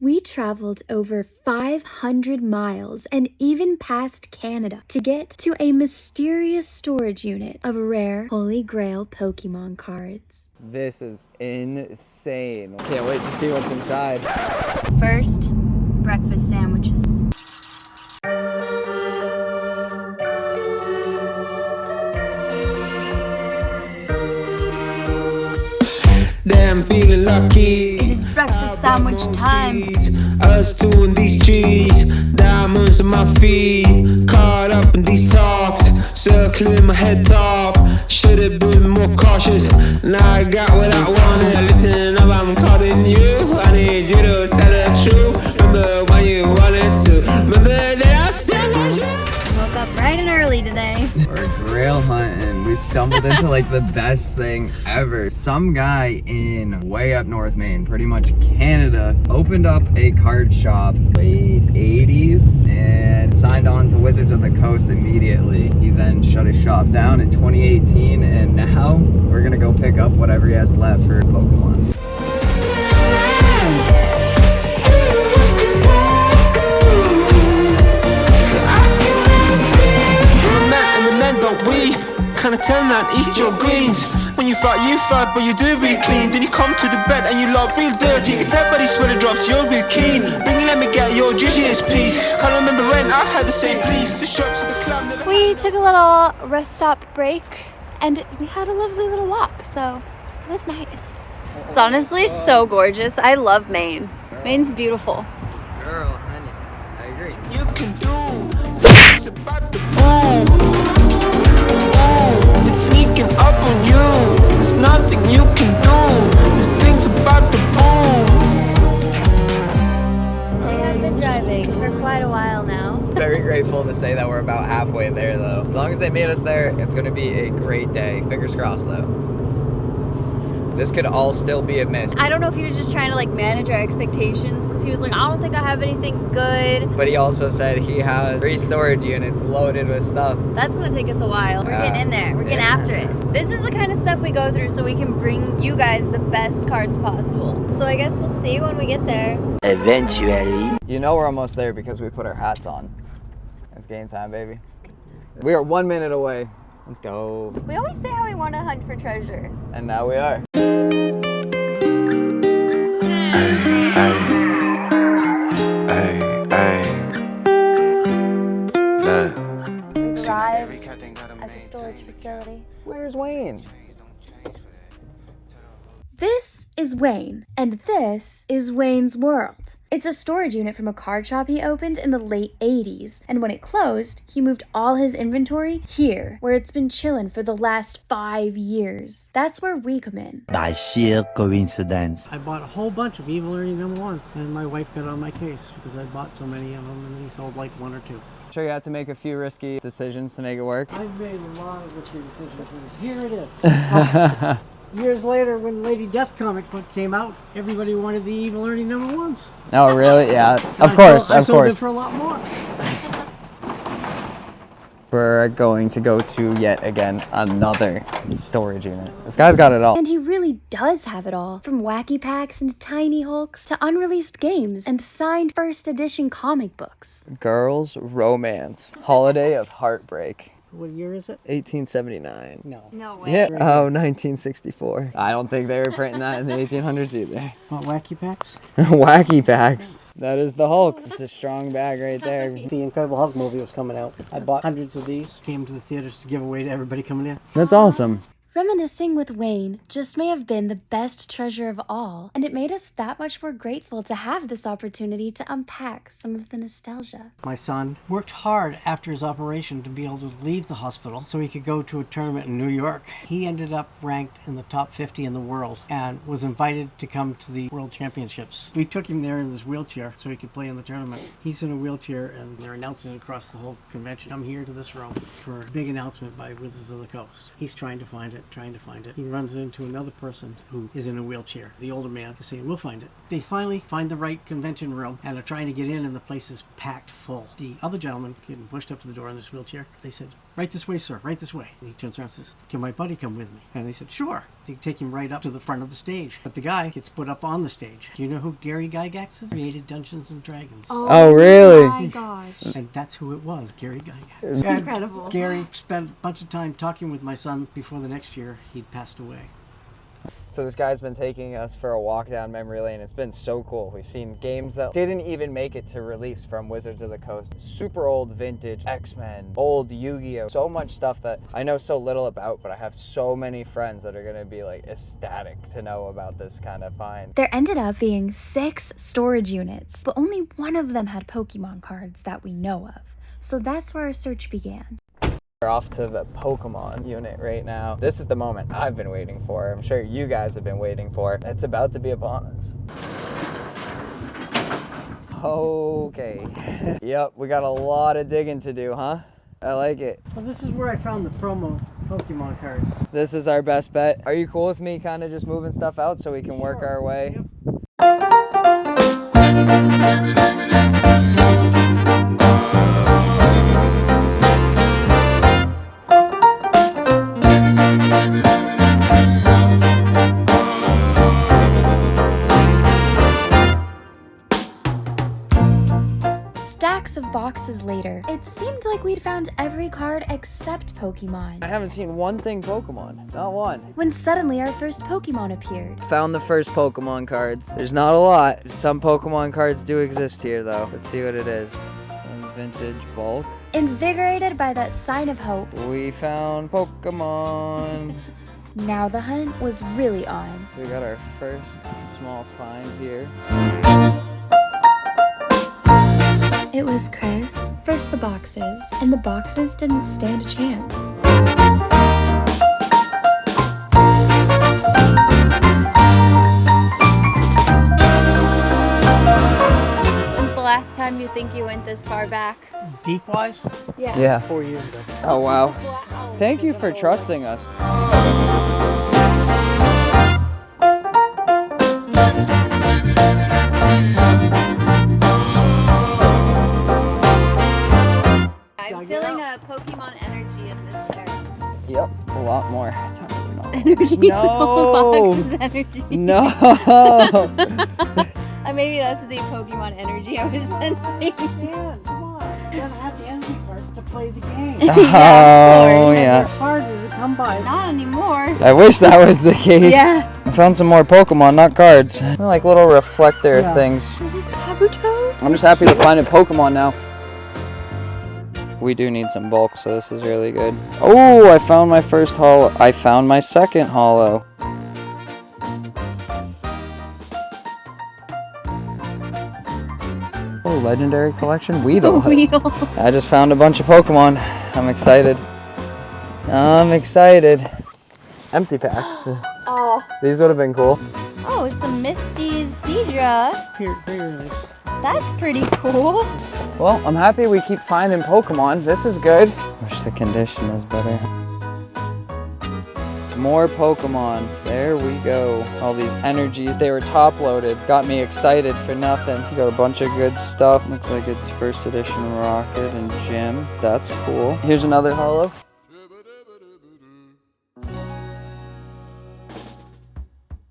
We traveled over 500 miles and even past Canada to get to a mysterious storage unit of rare Holy Grail Pokemon cards. This is insane. Can't wait to see what's inside. First, breakfast sandwiches. Damn, feeling lucky. It is breakfast sandwich time. Us two in these trees, diamonds on my feet, caught up in these talks, circling my head top. Should've been more cautious. Now I got what I wanted. Listen up, I'm calling you. I need you to tell the truth. Remember when you wanted to. Remember that I said what you. Woke up bright and early today. We're grail hunting. We stumbled into like the best thing ever. Some guy in way up north Maine, pretty much Canada, opened up a card shop late 80s and signed on to Wizards of the Coast immediately. He then shut his shop down in 2018 and now we're gonna go pick up whatever he has left for Pokemon. Kinda turn around, eat your greens. When you fight, but you do real clean. Then you come to the bed and you love real dirty. You can tell by the sweater drops, you're real keen. Bring it, let me get your juiciest piece. Can't remember when I've had the same please. The shops of the clown. We took a little rest stop break and we had a lovely little walk, so it was nice. It's honestly so gorgeous. I love Maine. Maine's beautiful. Girl, honey, I agree. You can do it's about the boom. It's sneaking up on you. There's nothing you can do. There's things about the boom. We have been driving for quite a while now. Very grateful to say that we're about halfway there though. As long as they made us there, it's gonna be a great day. Fingers crossed though. This could all still be a miss. I don't know if he was just trying to like manage our expectations because he was like, I don't think I have anything good. But he also said he has 3 storage units loaded with stuff. That's gonna take us a while. We're getting in there. We're getting after it. This is the kind of stuff we go through so we can bring you guys the best cards possible. So I guess we'll see when we get there. Eventually. You know we're almost there because we put our hats on. It's game time, baby. We are 1 minute away. Let's go. We always say how we want to hunt for treasure. And now we are. We've arrived at the storage facility. Where's Wayne? This is Wayne, and this is Wayne's World. It's a storage unit from a card shop he opened in the late 80s, and when it closed, he moved all his inventory here, where it's been chillin' for the last 5 years. That's where we come in. By sheer coincidence. I bought a whole bunch of Evil Ernie #1s, and my wife got on my case because I bought so many of them, and he sold like 1 or 2. Sure you had to make a few risky decisions to make it work? I've made a lot of risky decisions, and here it is. Years later, when Lady Death comic book came out, everybody wanted the Evil Ernie #1s. Oh, really? Yeah, of I course. sold it for a lot more. We're going to go to yet again another storage unit. This guy's got it all. And he really does have it all, from wacky packs and tiny hulks to unreleased games and signed first edition comic books. Girls Romance, Holiday of Heartbreak. What year is it? 1879. No way. Yeah. Oh, 1964. I don't think they were printing that in the 1800s either. What, wacky packs? Wacky packs. That is the Hulk. It's a strong bag right there. The Incredible Hulk movie was coming out. I bought hundreds of these, came to the theaters to give away to everybody coming in. That's awesome. Reminiscing with Wayne just may have been the best treasure of all, and it made us that much more grateful to have this opportunity to unpack some of the nostalgia. My son worked hard after his operation to be able to leave the hospital so he could go to a tournament in New York. He ended up ranked in the top 50 in the world and was invited to come to the World Championships. We took him there in his wheelchair so he could play in the tournament. He's in a wheelchair and they're announcing it across the whole convention. Come here to this room for a big announcement by Wizards of the Coast. He's trying to find it. He runs into another person who is in a wheelchair. The older man is saying, we'll find it. They finally find the right convention room and are trying to get in and the place is packed full. The other gentleman getting pushed up to the door in this wheelchair, they said, right this way, sir, right this way. And he turns around and says, can my buddy come with me? And they said, sure. They take him right up to the front of the stage. But the guy gets put up on the stage. Do you know who Gary Gygax is? Created Dungeons and Dragons. Oh, really? My gosh. And that's who it was, Gary Gygax. It's And incredible. Gary spent a bunch of time talking with my son before the next year he'd passed away. So this guy's been taking us for a walk down memory lane. It's been so cool. We've seen games that didn't even make it to release, from Wizards of the Coast. Super old vintage X-Men, old Yu-Gi-Oh! So much stuff that I know so little about, but I have so many friends that are gonna be like ecstatic to know about this kind of find. There ended up being 6 storage units, but only one of them had Pokemon cards that we know of. So that's where our search began. We're off to the Pokemon unit right now. This is the moment I've been waiting for. I'm sure you guys have been waiting for. It's about to be upon us. Okay. Yep, we got a lot of digging to do, huh? I like it. Well, this is where I found the promo Pokemon cards. This is our best bet. Are you cool with me kind of just moving stuff out so we can work our way? Yep. Stacks of boxes later, it seemed like we'd found every card except Pokemon. I haven't seen one thing Pokemon. Not one. When suddenly our first Pokemon appeared. Found the first Pokemon cards. There's not a lot. Some Pokemon cards do exist here though. Let's see what it is. Some vintage bulk. Invigorated by that sign of hope, We found Pokemon. now the hunt was really on. So we got our first small find here. It was Chris. First the boxes, and the boxes didn't stand a chance. When's the last time you think you went this far back? Deep wise? Yeah. 4 years ago. Oh wow. Thank you for trusting us. I'm feeling a Pokemon energy in this area. Yep, a lot more. Energy. No. Box's energy. No. Maybe that's the Pokemon energy I was sensing. Man, come on. You gotta have the energy cards to play the game. Oh They're yeah. harder to come by. Not anymore. I wish that was the case. Yeah. I found some more Pokemon, not cards. They're like little reflector Yeah. things. Is this Kabuto? I'm just happy to find a Pokemon now. We do need some bulk, so this is really good. Oh, I found my first holo. I found my second holo. Oh, legendary collection? Weedle. Weedle. I just found a bunch of Pokemon. I'm excited. I'm excited. Empty packs. Oh. These would have been cool. Oh, it's a Misty's Seadra. Here it is. That's pretty cool. Well, I'm happy we keep finding Pokemon. This is good. Wish the condition was better. More Pokemon. There we go. All these energies. They were top loaded. Got me excited for nothing. Got a bunch of good stuff. Looks like it's first edition Rocket and Gym. That's cool. Here's another holo.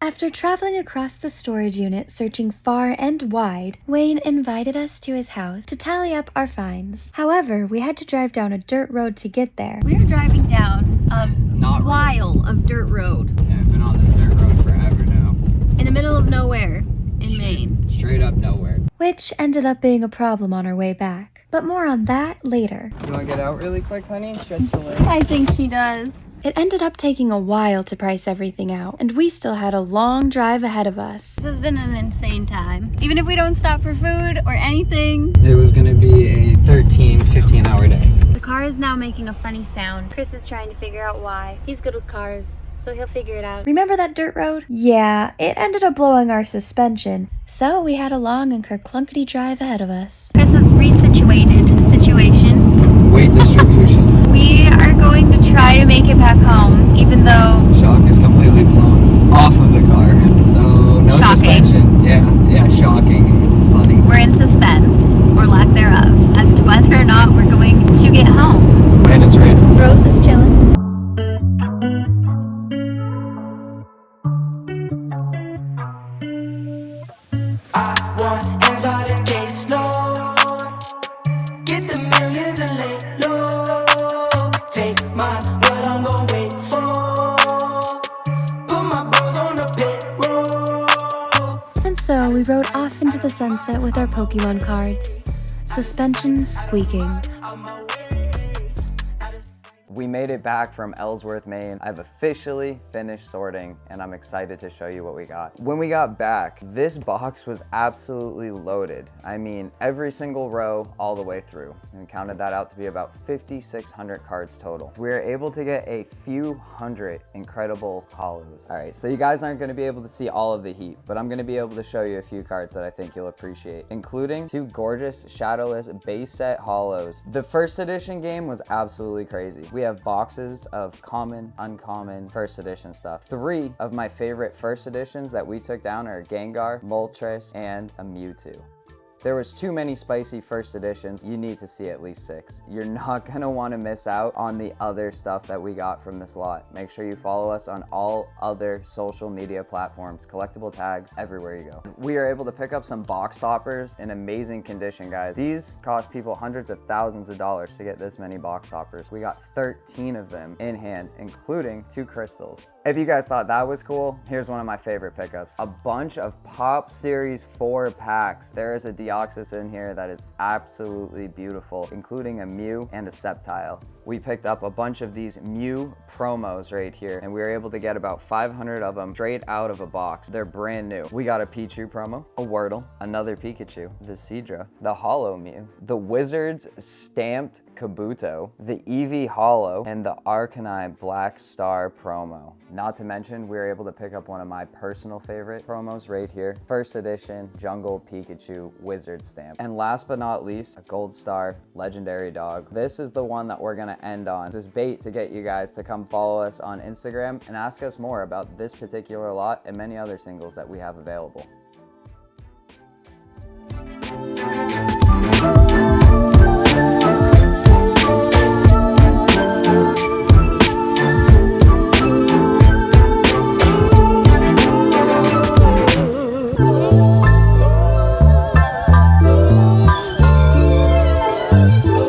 After traveling across the storage unit searching far and wide, Wayne invited us to his house to tally up our finds. However, we had to drive down a dirt road to get there. We're driving down a Not really. mile of dirt road Yeah, I've been on this dirt road forever now. in the middle of nowhere in Maine. Straight up nowhere. Which ended up being a problem on our way back. But more on that later. You want to get out really quick, honey? Stretch the legs. I think she does. It ended up taking a while to price everything out, and we still had a long drive ahead of us. This has been an insane time. Even if we don't stop for food or anything. It was going to be a 15 hour day. The car is now making a funny sound. Chris is trying to figure out why. He's good with cars, so he'll figure it out. Remember that dirt road? Yeah, it ended up blowing our suspension, so we had a long and kerclunkety drive ahead of us. Chris has resituated the situation. Weight distribution. We are going to try to make it back home, even though Shock is completely blown off of the car. So no Shocking. suspension. Yeah, shocking. Funny. we're in suspense, or lack thereof, as to whether or not we're going to get home. And it's raining. sunset with our Pokemon cards. Suspension squeaking. We made it back from Ellsworth, Maine. I've officially finished sorting and I'm excited to show you what we got. When we got back, this box was absolutely loaded. I mean, every single row all the way through, and counted that out to be about 5,600 cards total. We were able to get a few hundred incredible hollows. All right, so you guys aren't gonna be able to see all of the heat, but I'm gonna be able to show you a few cards that I think you'll appreciate, including 2 gorgeous shadowless base set hollows. The first edition game was absolutely crazy. We have boxes of common, uncommon, first edition stuff. 3 of my favorite first editions that we took down are Gengar, Moltres, and a Mewtwo. There was too many spicy first editions. You need to see at least 6. You're not gonna wanna miss out on the other stuff that we got from this lot. Make sure you follow us on all other social media platforms, collectible tags, everywhere you go. We are able to pick up some box toppers in amazing condition, guys. These cost people hundreds of thousands of dollars to get this many box toppers. We got 13 of them in hand, including 2 crystals. If you guys thought that was cool, here's one of my favorite pickups. A bunch of Pop Series 4 packs. There is a Deoxys in here that is absolutely beautiful, including a Mew and a Sceptile. We picked up a bunch of these Mew promos right here, and we were able to get about 500 of them straight out of a box. They're brand new. We got a Pichu promo, a Wordle, another Pikachu, the Seadra, the Hollow Mew, the Wizards stamped Kabuto, the Eevee Hollow, and the Arcanine Black Star promo. Not to mention, we were able to pick up one of my personal favorite promos right here. First edition Jungle Pikachu Wizard stamp. And last but not least, a Gold Star Legendary Dog. This is the one that we're gonna end on. This is bait to get you guys to come follow us on Instagram and ask us more about this particular lot and many other singles that we have available.